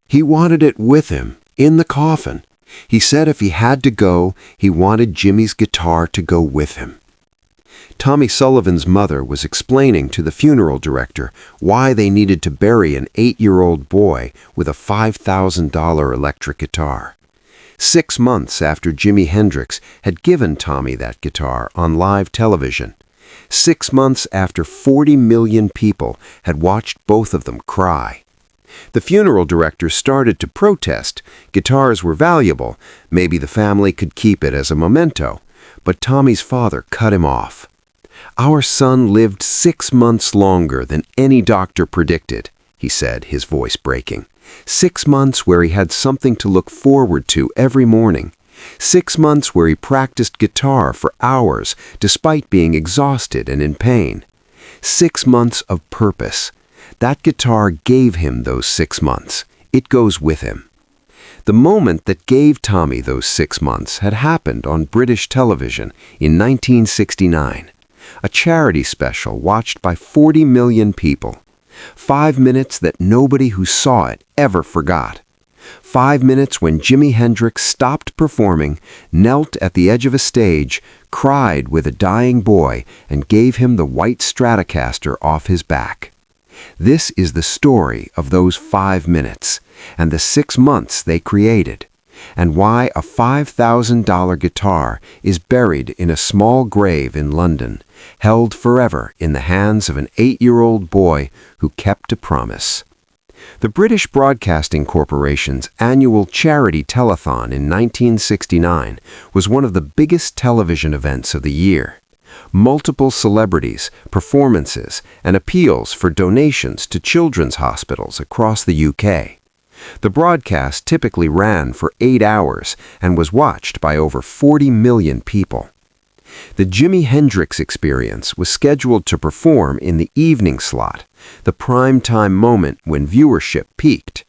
He wanted it with him, in the coffin. He said if he had to go, he wanted Jimmy's guitar to go with him. Tommy Sullivan's mother was explaining to the funeral director why they needed to bury an 8-year-old boy with a $5,000 electric guitar. 6 months after Jimi Hendrix had given Tommy that guitar on live television. 6 months after 40 million people had watched both of them cry. The funeral director started to protest. Guitars were valuable. Maybe the family could keep it as a memento. But Tommy's father cut him off. "Our son lived 6 months longer than any doctor predicted," he said, his voice breaking. 6 months where he had something to look forward to every morning. 6 months where he practiced guitar for hours despite being exhausted and in pain. 6 months of purpose. That guitar gave him those 6 months. It goes with him. The moment that gave Tommy those 6 months had happened on British television in 1969. A charity special watched by 40 million people. 5 minutes that nobody who saw it ever forgot. 5 minutes when Jimi Hendrix stopped performing, knelt at the edge of a stage, cried with a dying boy, and gave him the white Stratocaster off his back. This is the story of those 5 minutes, and the 6 months they created, and why a $5,000 guitar is buried in a small grave in London, held forever in the hands of an 8-year-old boy who kept a promise. The British Broadcasting Corporation's annual charity telethon in 1969 was one of the biggest television events of the year. Multiple celebrities, performances, and appeals for donations to children's hospitals across the UK. The broadcast typically ran for 8 hours and was watched by over 40 million people. The Jimi Hendrix Experience was scheduled to perform in the evening slot, the prime time moment when viewership peaked.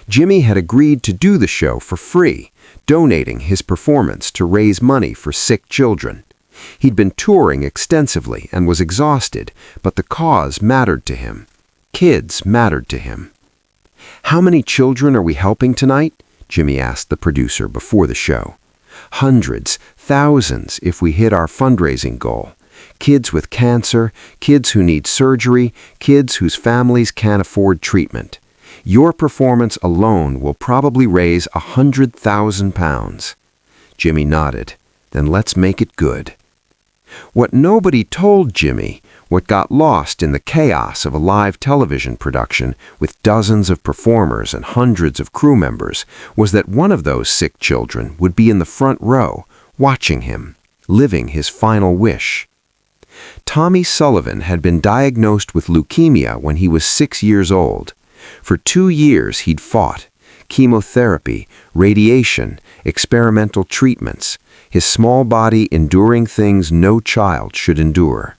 Jimi had agreed to do the show for free, donating his performance to raise money for sick children. He'd been touring extensively and was exhausted, but the cause mattered to him. Kids mattered to him. "How many children are we helping tonight?" Jimi asked the producer before the show. "Hundreds, thousands if we hit our fundraising goal. Kids with cancer, kids who need surgery, kids whose families can't afford treatment. Your performance alone will probably raise £100,000. Jimi nodded. "Then let's make it good." What nobody told Jimi, what got lost in the chaos of a live television production with dozens of performers and hundreds of crew members, was that one of those sick children would be in the front row, watching him, living his final wish. Tommy Sullivan had been diagnosed with leukemia when he was 6 years old. For 2 years he'd fought. Chemotherapy, radiation, experimental treatments, his small body enduring things no child should endure.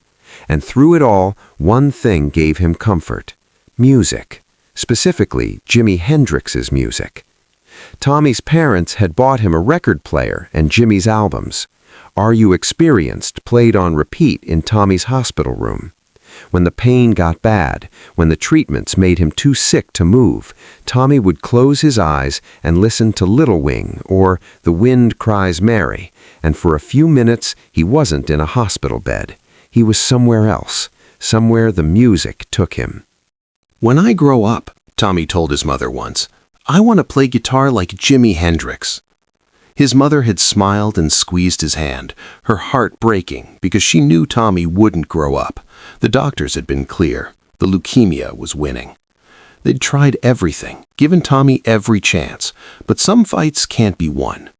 And through it all, one thing gave him comfort: music, specifically Jimi Hendrix's music. Tommy's parents had bought him a record player and Jimi's albums. Are You Experienced played on repeat in Tommy's hospital room. When the pain got bad, when the treatments made him too sick to move, Tommy would close his eyes and listen to Little Wing or The Wind Cries Mary, and for a few minutes he wasn't in a hospital bed. He was somewhere else, somewhere the music took him. "When I grow up," Tommy told his mother once, "I want to play guitar like Jimi Hendrix." His mother had smiled and squeezed his hand, her heart breaking because she knew Tommy wouldn't grow up. The doctors had been clear. The leukemia was winning. They'd tried everything, given Tommy every chance, but some fights can't be won.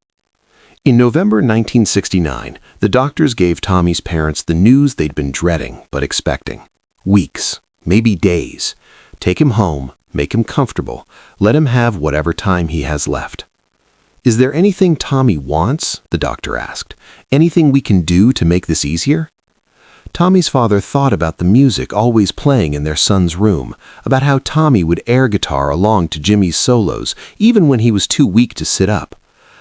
In November 1969, the doctors gave Tommy's parents the news they'd been dreading but expecting. Weeks, maybe days. Take him home, make him comfortable, let him have whatever time he has left. "Is there anything Tommy wants?" the doctor asked. "Anything we can do to make this easier?" Tommy's father thought about the music always playing in their son's room, about how Tommy would air guitar along to Jimi's solos even when he was too weak to sit up,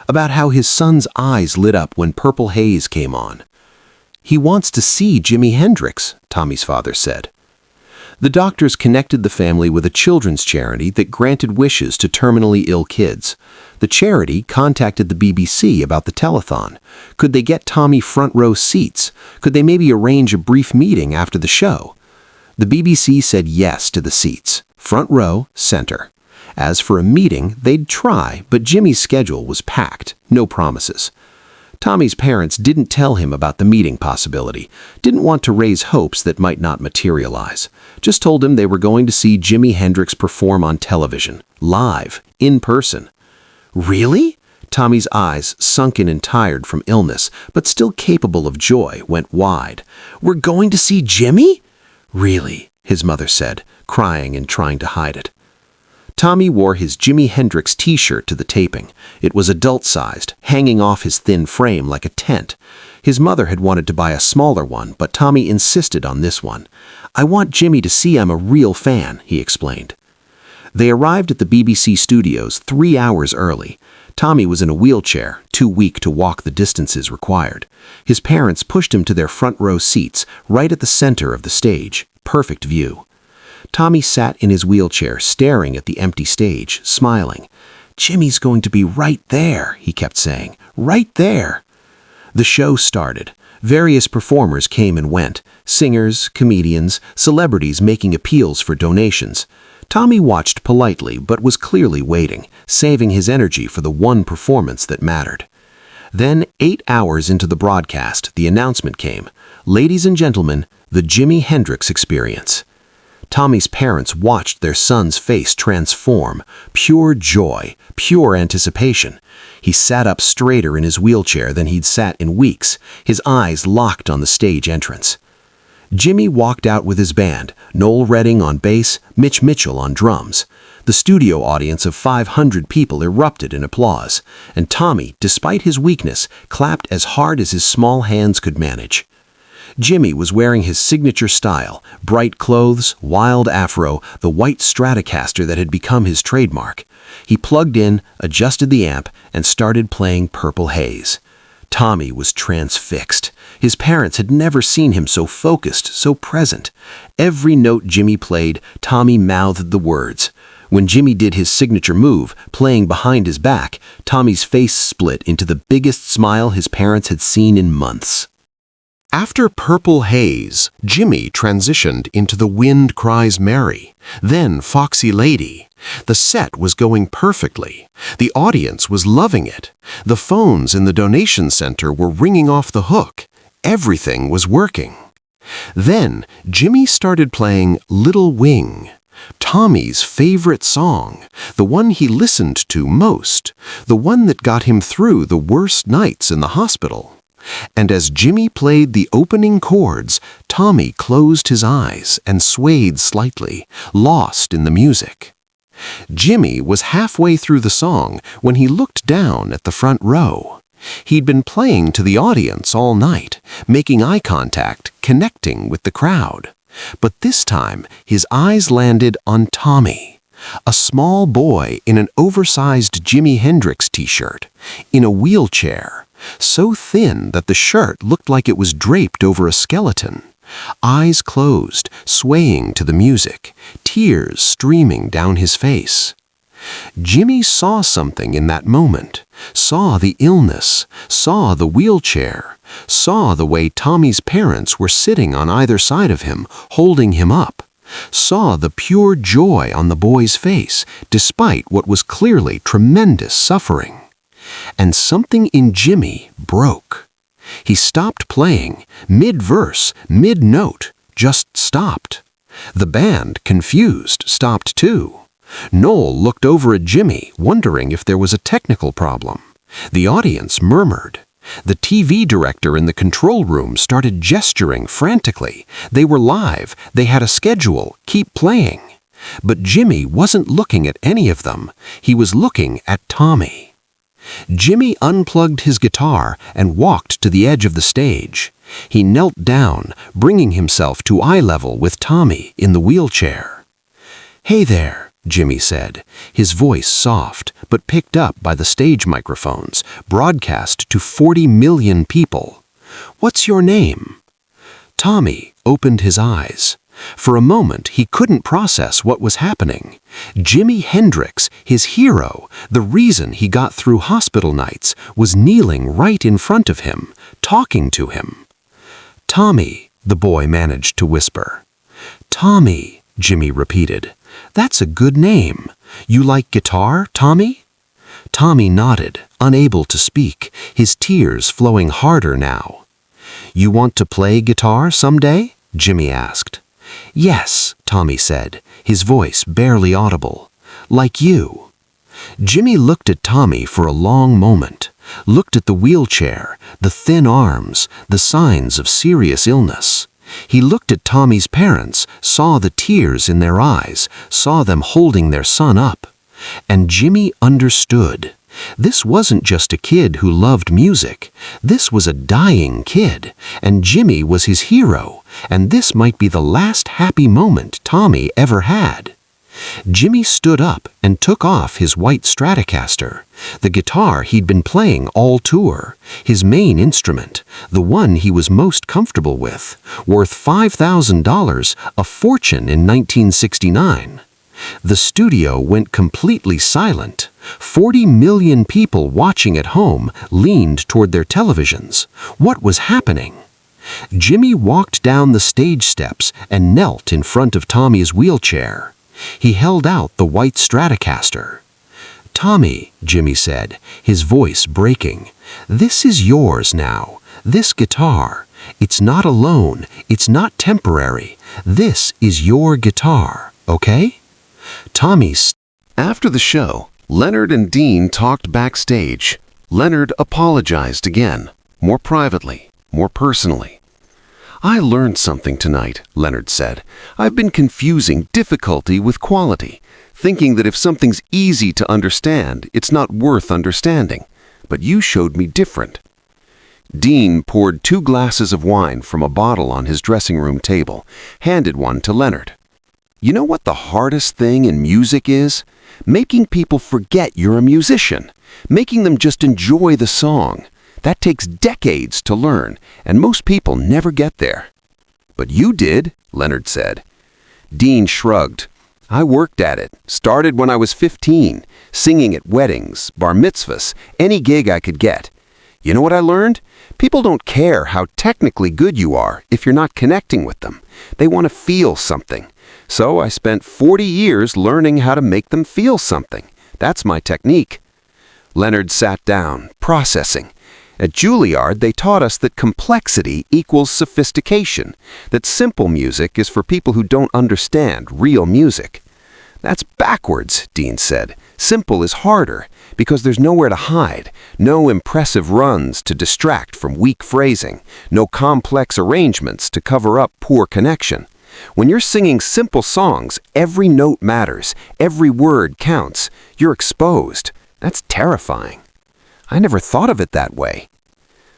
about how his son's eyes lit up when Purple Haze came on. "He wants to see Jimi Hendrix," Tommy's father said. The doctors connected the family with a children's charity that granted wishes to terminally ill kids. The charity contacted the BBC about the telethon. Could they get Tommy front row seats? Could they maybe arrange a brief meeting after the show? The BBC said yes to the seats, front row, center. As for a meeting, they'd try, but Jimmy's schedule was packed, no promises. Tommy's parents didn't tell him about the meeting possibility, didn't want to raise hopes that might not materialize. Just told him they were going to see Jimi Hendrix perform on television, live, in person. Really? Tommy's eyes, sunken and tired from illness, but still capable of joy, went wide. We're going to see Jimmy? Really, his mother said, crying and trying to hide it. Tommy wore his Jimi Hendrix t-shirt to the taping. It was adult-sized, hanging off his thin frame like a tent. His mother had wanted to buy a smaller one, but Tommy insisted on this one. I want Jimmy to see I'm a real fan, he explained. They arrived at the BBC studios 3 hours early. Tommy was in a wheelchair, too weak to walk the distances required. His parents pushed him to their front row seats, right at the center of the stage. Perfect view. Tommy sat in his wheelchair, staring at the empty stage, smiling. Jimmy's going to be right there, he kept saying. Right there. The show started. Various performers came and went. Singers, comedians, celebrities making appeals for donations. Tommy watched politely, but was clearly waiting, saving his energy for the one performance that mattered. Then, 8 hours into the broadcast, the announcement came. Ladies and gentlemen, the Jimi Hendrix Experience. Tommy's parents watched their son's face transform. Pure joy, pure anticipation. He sat up straighter in his wheelchair than he'd sat in weeks, his eyes locked on the stage entrance. Jimmy walked out with his band, Noel Redding on bass, Mitch Mitchell on drums. The studio audience of 500 people erupted in applause, and Tommy, despite his weakness, clapped as hard as his small hands could manage. Jimmy was wearing his signature style, bright clothes, wild afro, the white Stratocaster that had become his trademark. He plugged in, adjusted the amp, and started playing Purple Haze. Tommy was transfixed. His parents had never seen him so focused, so present. Every note Jimmy played, Tommy mouthed the words. When Jimmy did his signature move, playing behind his back, Tommy's face split into the biggest smile his parents had seen in months. After Purple Haze, Jimmy transitioned into The Wind Cries Mary, then Foxy Lady. The set was going perfectly. The audience was loving it. The phones in the donation center were ringing off the hook. Everything was working. Then Jimmy started playing Little Wing, Tommy's favorite song, the one he listened to most, the one that got him through the worst nights in the hospital. And as Jimmy played the opening chords, Tommy closed his eyes and swayed slightly, lost in the music. Jimmy was halfway through the song when he looked down at the front row. He'd been playing to the audience all night, making eye contact, connecting with the crowd. But this time, his eyes landed on Tommy, a small boy in an oversized Jimi Hendrix t-shirt, in a wheelchair, so thin that the shirt looked like it was draped over a skeleton. Eyes closed, swaying to the music, tears streaming down his face. Jimmy saw something in that moment, saw the illness, saw the wheelchair, saw the way Tommy's parents were sitting on either side of him, holding him up, saw the pure joy on the boy's face, despite what was clearly tremendous suffering. And something in Jimmy broke. He stopped playing, mid-verse, mid-note, just stopped. The band, confused, stopped too. Noel looked over at Jimmy, wondering if there was a technical problem. The audience murmured. The TV director in the control room started gesturing frantically. They were live, they had a schedule, keep playing. But Jimmy wasn't looking at any of them. He was looking at Tommy. Jimmy unplugged his guitar and walked to the edge of the stage. He knelt down, bringing himself to eye level with Tommy in the wheelchair. "Hey there," Jimmy said, his voice soft but picked up by the stage microphones, broadcast to 40 million people. "What's your name?" Tommy opened his eyes. For a moment, he couldn't process what was happening. Jimi Hendrix, his hero, the reason he got through hospital nights, was kneeling right in front of him, talking to him. "Tommy," the boy managed to whisper. "Tommy," Jimmy repeated. "That's a good name. You like guitar, Tommy?" Tommy nodded, unable to speak, his tears flowing harder now. "You want to play guitar someday?" Jimmy asked. "Yes," Tommy said, his voice barely audible. "Like you." Jimmy looked at Tommy for a long moment, looked at the wheelchair, the thin arms, the signs of serious illness. He looked at Tommy's parents, saw the tears in their eyes, saw them holding their son up. And Jimmy understood. This wasn't just a kid who loved music. This was a dying kid, and Jimmy was his hero, and this might be the last happy moment Tommy ever had. Jimmy stood up and took off his white Stratocaster, the guitar he'd been playing all tour, his main instrument, the one he was most comfortable with, worth $5,000, a fortune in 1969. The studio went completely silent. 40 million people watching at home leaned toward their televisions. What was happening? Jimmy walked down the stage steps and knelt in front of Tommy's wheelchair. He held out the white Stratocaster. "Tommy," Jimmy said, his voice breaking, "this is yours now. This guitar. It's not alone. It's not temporary. This is your guitar, okay?" After the show, Leonard and Dean talked backstage. Leonard apologized again, more privately, more personally. "I learned something tonight," Leonard said. "I've been confusing difficulty with quality, thinking that if something's easy to understand, it's not worth understanding. But you showed me different." Dean poured 2 glasses of wine from a bottle on his dressing room table, handed one to Leonard. "You know what the hardest thing in music is? Making people forget you're a musician, making them just enjoy the song. That takes decades to learn, and most people never get there." "But you did," Leonard said. Dean shrugged. "I worked at it, started when I was 15, singing at weddings, bar mitzvahs, any gig I could get. You know what I learned? People don't care how technically good you are if you're not connecting with them. They want to feel something. So I spent 40 years learning how to make them feel something. That's my technique." Leonard sat down, processing. At Juilliard, they taught us that complexity equals sophistication, that simple music is for people who don't understand real music. "That's backwards," Dean said. "Simple is harder, because there's nowhere to hide, no impressive runs to distract from weak phrasing, no complex arrangements to cover up poor connection. When you're singing simple songs, every note matters, every word counts. You're exposed. That's terrifying." "I never thought of it that way."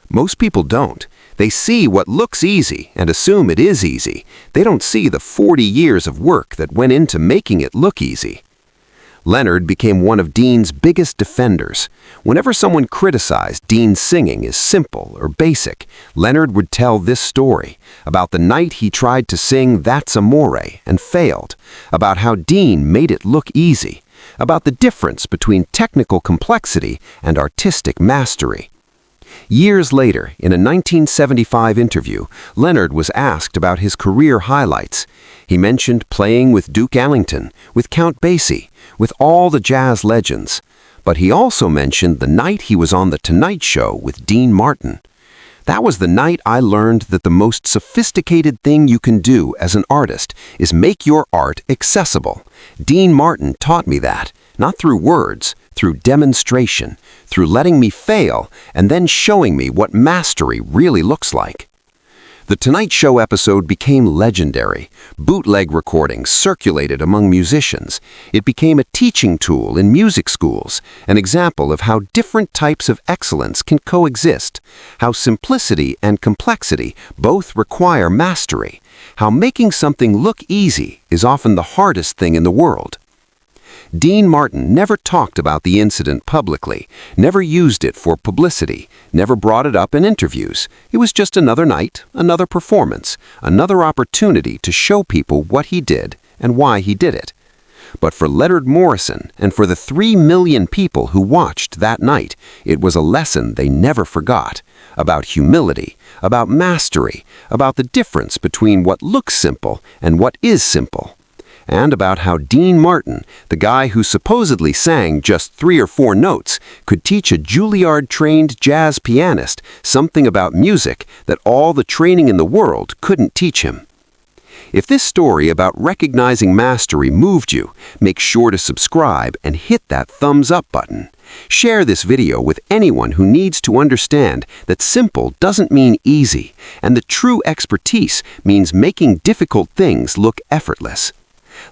"Most people don't. They see what looks easy and assume it is easy. They don't see the 40 years of work that went into making it look easy." Leonard became one of Dean's biggest defenders. Whenever someone criticized Dean's singing as simple or basic, Leonard would tell this story about the night he tried to sing That's Amore and failed, about how Dean made it look easy, about the difference between technical complexity and artistic mastery. Years later, in a 1975 interview, Leonard was asked about his career highlights. He mentioned playing with Duke Ellington, with Count Basie, with all the jazz legends. But he also mentioned the night he was on The Tonight Show with Dean Martin. "That was the night I learned that the most sophisticated thing you can do as an artist is make your art accessible. Dean Martin taught me that, not through words, through demonstration, through letting me fail and then showing me what mastery really looks like." The Tonight Show episode became legendary. Bootleg recordings circulated among musicians. It became a teaching tool in music schools, an example of how different types of excellence can coexist, how simplicity and complexity both require mastery, how making something look easy is often the hardest thing in the world. Dean Martin never talked about the incident publicly, never used it for publicity, never brought it up in interviews. It was just another night, another performance, another opportunity to show people what he did and why he did it. But for Leonard Morrison and for the 3 million people who watched that night, it was a lesson they never forgot, about humility, about mastery, about the difference between what looks simple and what is simple, and about how Dean Martin, the guy who supposedly sang just 3 or 4 notes, could teach a Juilliard-trained jazz pianist something about music that all the training in the world couldn't teach him. If this story about recognizing mastery moved you, make sure to subscribe and hit that thumbs up button. Share this video with anyone who needs to understand that simple doesn't mean easy, and that true expertise means making difficult things look effortless.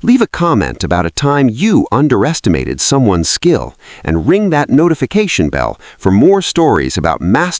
Leave a comment about a time you underestimated someone's skill, and ring that notification bell for more stories about mastery.